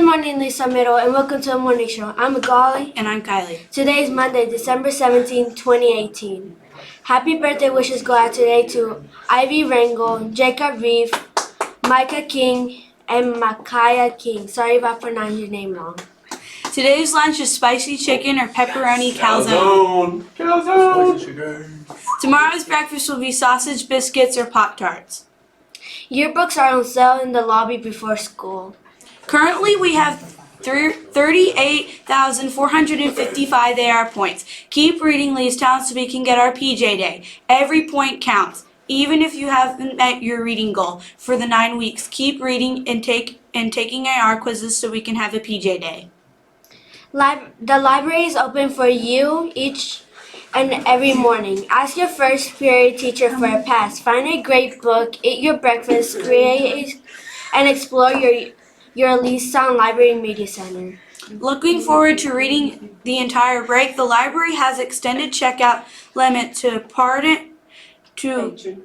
morning, Leestown Middle, and welcome to the morning show. I'm Magali. And I'm Kylie. Today is Monday, December 17, 2018. Happy birthday wishes go out today to Ivy Rangel, Jacob Reeve, Micah King, and Micaiah King. Sorry if I pronounced your name wrong. Today's lunch is spicy chicken or pepperoni calzone. Tomorrow's breakfast will be sausage biscuits or Pop-Tarts. Yearbooks are on sale in the lobby before school. Currently, we have 38,455 AR points. Keep reading Leestown so we can get our PJ Day. Every point counts, even if you haven't met your reading goal. For the 9 weeks, keep reading and taking AR quizzes so we can have a PJ Day. The library is open for you each and every morning. Ask your first period teacher for a pass. Find a great book, eat your breakfast, create and explore your Leestown Library Media Center. Looking forward to reading the entire break. The library has extended checkout limit to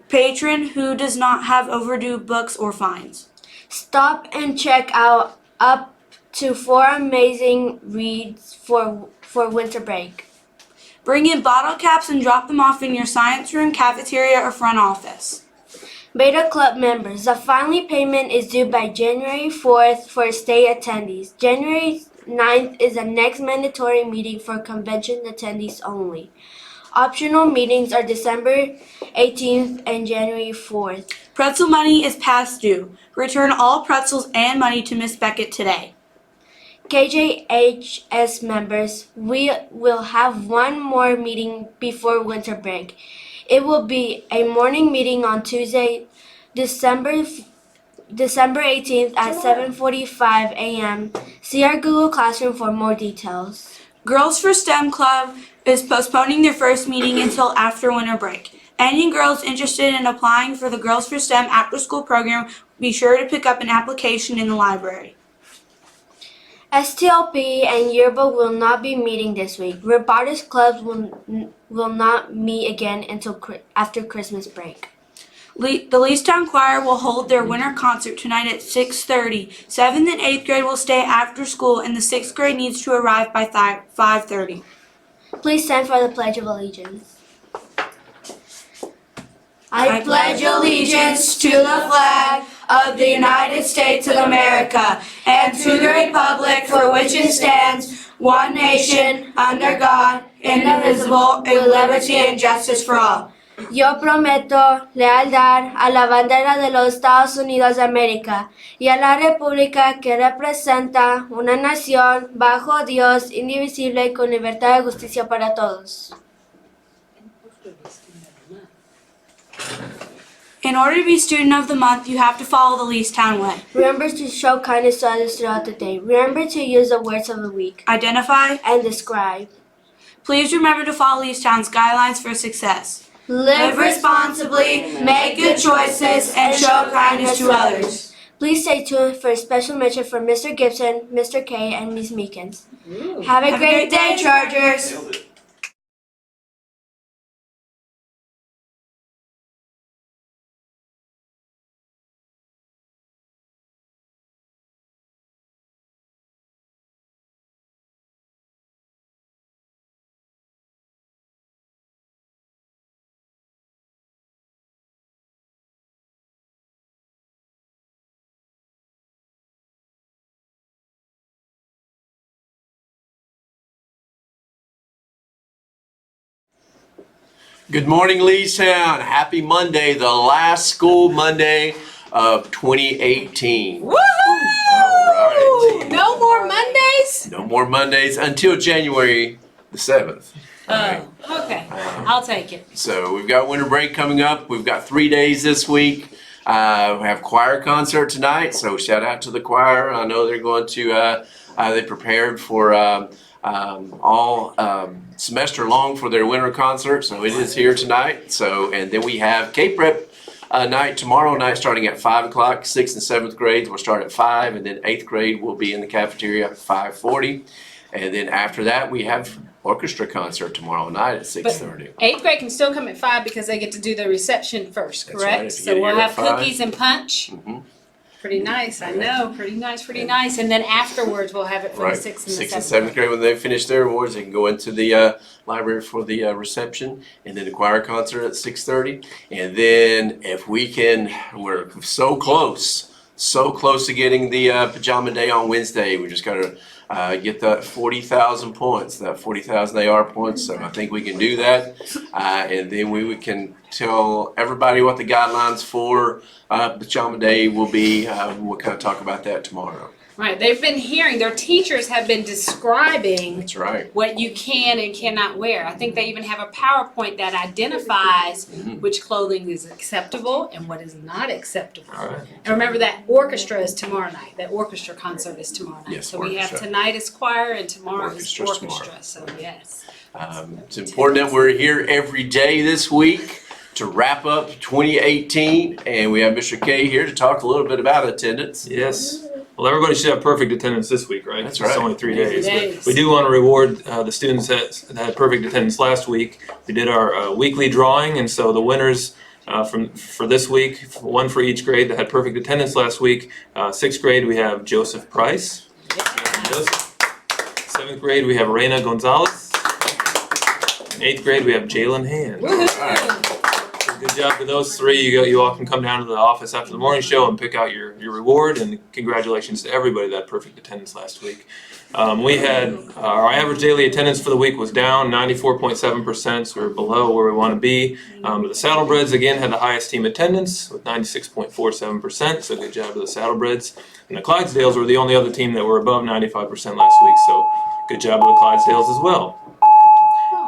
patron who does not have overdue books or fines. Stop and check out up to 4 amazing reads for winter break. Bring in bottle caps and drop them off in your science room, cafeteria, or front office. Beta Club members, the final payment is due by January 4th for state attendees. January 9th is the next mandatory meeting for convention attendees only. Optional meetings are December 18th and January 4th. Pretzel money is past due. Return all pretzels and money to Miss Beckett today. KJHS members, we will have one more meeting before winter break. It will be a morning meeting on Tuesday, December 18th at 7:45 a.m. See our Google Classroom for more details. Girls for STEM Club is postponing their first meeting until after winter break. Any girls interested in applying for the Girls for STEM after-school program, be sure to pick up an application in the library. STLP and Yearbook will not be meeting this week. Robotics clubs will not meet again until after Christmas break. The Leestown Choir will hold their winter concert tonight at 6:30. 7th and 8th grade will stay after school, and the 6th grade needs to arrive by 5:30. Please stand for the Pledge of Allegiance. I pledge allegiance to the flag of the United States of America and to the republic for which it stands, one nation, under God, indivisible, with liberty and justice for all. Yo prometo lealtad a la bandera de los Estados Unidos de América y a la república que representa una nación bajo Dios, indivisible, con libertad y justicia para todos. In order to be Student of the Month, you have to follow the Leestown way. Remember to show kindness to others throughout the day. Remember to use the words of the week. Identify And describe. Please remember to follow Leestown's guidelines for success. Live responsibly, make good choices, and show kindness to others. Please stay tuned for a special mention from Mr. Gibson, Mr. K, and Ms. Meekins. Have a great day, Chargers! Good morning, Leestown. Happy Monday, the last school Monday of 2018. Woohoo! All right. No more Mondays? No more Mondays until January the 7th. Oh, okay. I'll take it. So we've got winter break coming up. We've got 3 days this week. We have choir concert tonight, so shout out to the choir. I know they're going to, they prepared for all semester long for their winter concert, so it is here tonight. So, and then we have K-Prep night tomorrow night starting at 5 o'clock. 6th and 7th grades will start at 5, and then 8th grade will be in the cafeteria at 5:40. And then after that, we have orchestra concert tomorrow night at 6:30. 8th grade can still come at 5 because they get to do the reception first, That's correct? right, if you So get we'll here have at 5. cookies and punch. Mm-hmm. Pretty nice, I know. Pretty nice. And then afterwards, we'll have it for the Right, 6th and the 6th and 7th 7th grade, when they finish their awards, they can go into the library for the reception, and then the choir concert at 6:30. And then if we can, we're so close to getting the pajama day on Wednesday. We just gotta get that 40,000 points, that 40,000 AR points. So I think we can do that, and then we can tell everybody what the guidelines for pajama day will be. We'll kind of talk about that tomorrow. Right, they've been hearing, their teachers have been describing That's right. what you can and cannot wear. I think they even have a PowerPoint that identifies which clothing is acceptable and what is not acceptable. All right. And remember that orchestra is tomorrow night. That orchestra concert is tomorrow night. Yes, so we have orchestra. tonight is choir and tomorrow is Orchestra's orchestra. tomorrow. So yes. It's important that we're here every day this week to wrap up 2018, and we have Mr. K here to talk a little bit about attendance. Yes. Well, everybody should have perfect attendance this week, right? That's It's right. only 3 days. Days. But we do want to reward the students that had perfect attendance last week. We did our weekly drawing, and so the winners for this week, one for each grade that had perfect attendance last week. 6th grade, we have Joseph Price. Joseph. 7th grade, we have Reina Gonzalez. 8th grade, we have Jalen Hand. Good job to those three. You all can come down to the office after the morning show and pick out your reward, and congratulations to everybody that had perfect attendance last week. We had our average daily attendance for the week was down 94.7%, so we're below where we want to be. But the Saddlebreds again had the highest team attendance with 96.47%, so good job to the Saddlebreds. And the Clydesdales were the only other team that were above 95% last week, so good job to the Clydesdales as well.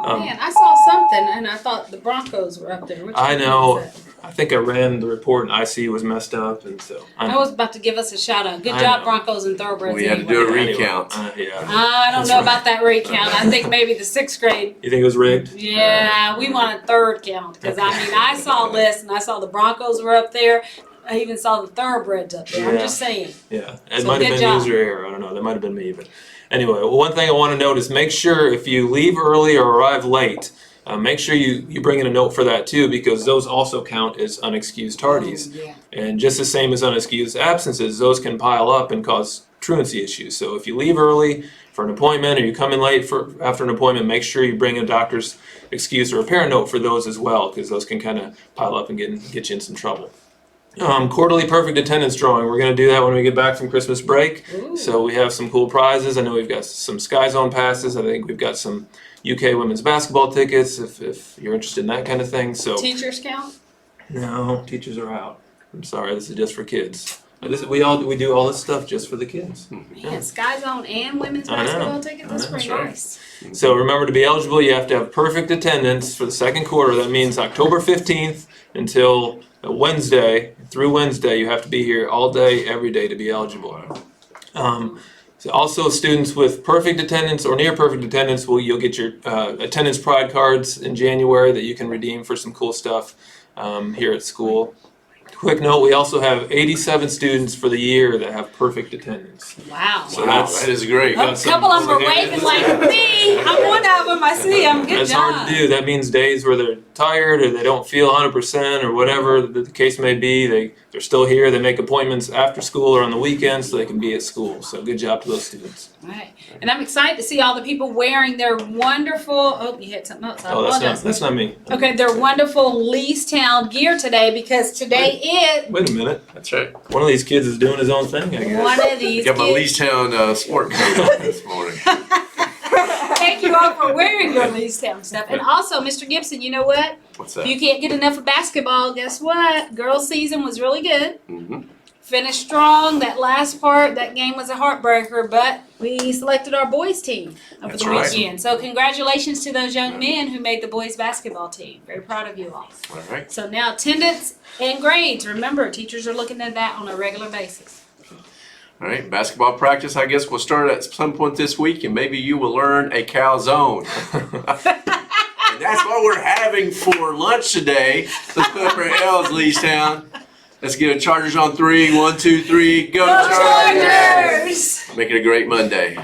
Oh man, I saw something and I thought the Broncos were up there. Which I one know. was that? I think I ran the report and IC was messed up, and so I was about to give us a shout out. Good I job, know. Broncos and Thoroughbreds. We had to do a anyway. recount. Yeah. I don't That's know right. about that recount. I think maybe the 6th grade. You think it was rigged? Yeah, we want a third count because I mean I saw a list and I saw the Broncos were up there. I even saw the Thoroughbreds up there. I'm Yeah. just saying. Yeah, it So might have good been job. user error. I don't know. That might have been me. But anyway, one thing I want to note is make sure if you leave early or arrive late, make sure you bring in a note for that too, because those also count as unexcused tardies. Yeah. And just the same as unexcused absences, those can pile up and cause truancy issues. So if you leave early for an appointment or you come in late after an appointment, make sure you bring a doctor's excuse or a parent note for those as well, because those can kind of pile up and get you in some trouble. Quarterly perfect attendance drawing. We're going to do that when we get back from Christmas break. Ooh. So we have some cool prizes. I know we've got some Sky Zone passes. I think we've got some UK women's basketball tickets if you're interested in that kind of thing. So Teachers count? no, teachers are out. I'm sorry, this is just for kids. We do all this stuff just for the kids. Man, Sky Zone and women's I know. basketball tickets? That's I know, pretty that's right. nice. So remember, to be eligible, you have to have perfect attendance for the second quarter. That means October 15th until Wednesday. Through Wednesday, you have to be here all day, every day to be eligible. So also, students with perfect attendance or near perfect attendance, you'll get your attendance pride cards in January that you can redeem for some cool stuff here at school. Quick note, we also have 87 students for the year that have perfect attendance. Wow. So Wow, that's- that is great. A couple of them are waving like me. I'm one of them. I see them. Good That's job. hard to do. That means days where they're tired or they don't feel 100% or whatever the case may be. They're still here. They make appointments after school or on the weekends so they can be at school. So good job to those students. Right. And I'm excited to see all the people wearing their wonderful, oh, you hit something else. I Oh, apologize. that's not me. Okay, their wonderful Leestown gear today because today is Wait a minute. That's right. One of these kids is doing his own thing, I guess. one of these Got my kids. Leestown sport coat on this morning. Thank you all for wearing your Leestown stuff. And also, Mr. Gibson, you know what? What's If that? you can't get enough of basketball, guess what? Girls' season was really good. Mm-hmm. Finished strong. That last part, that game was a heartbreaker, but we selected our boys' team over That's the right. weekend. So congratulations to those young men who made the boys' basketball team. Very proud of you all. All right. So now attendance and grades. Remember, teachers are looking at that on a regular basis. All right, basketball practice, I guess we'll start at some point this week, and maybe you will learn a calzone. And that's what we're having for lunch today. Let's put up our L's, Leestown. Let's get a Chargers on 3. 1, 2, 3. Go Chargers! Make it a great Monday.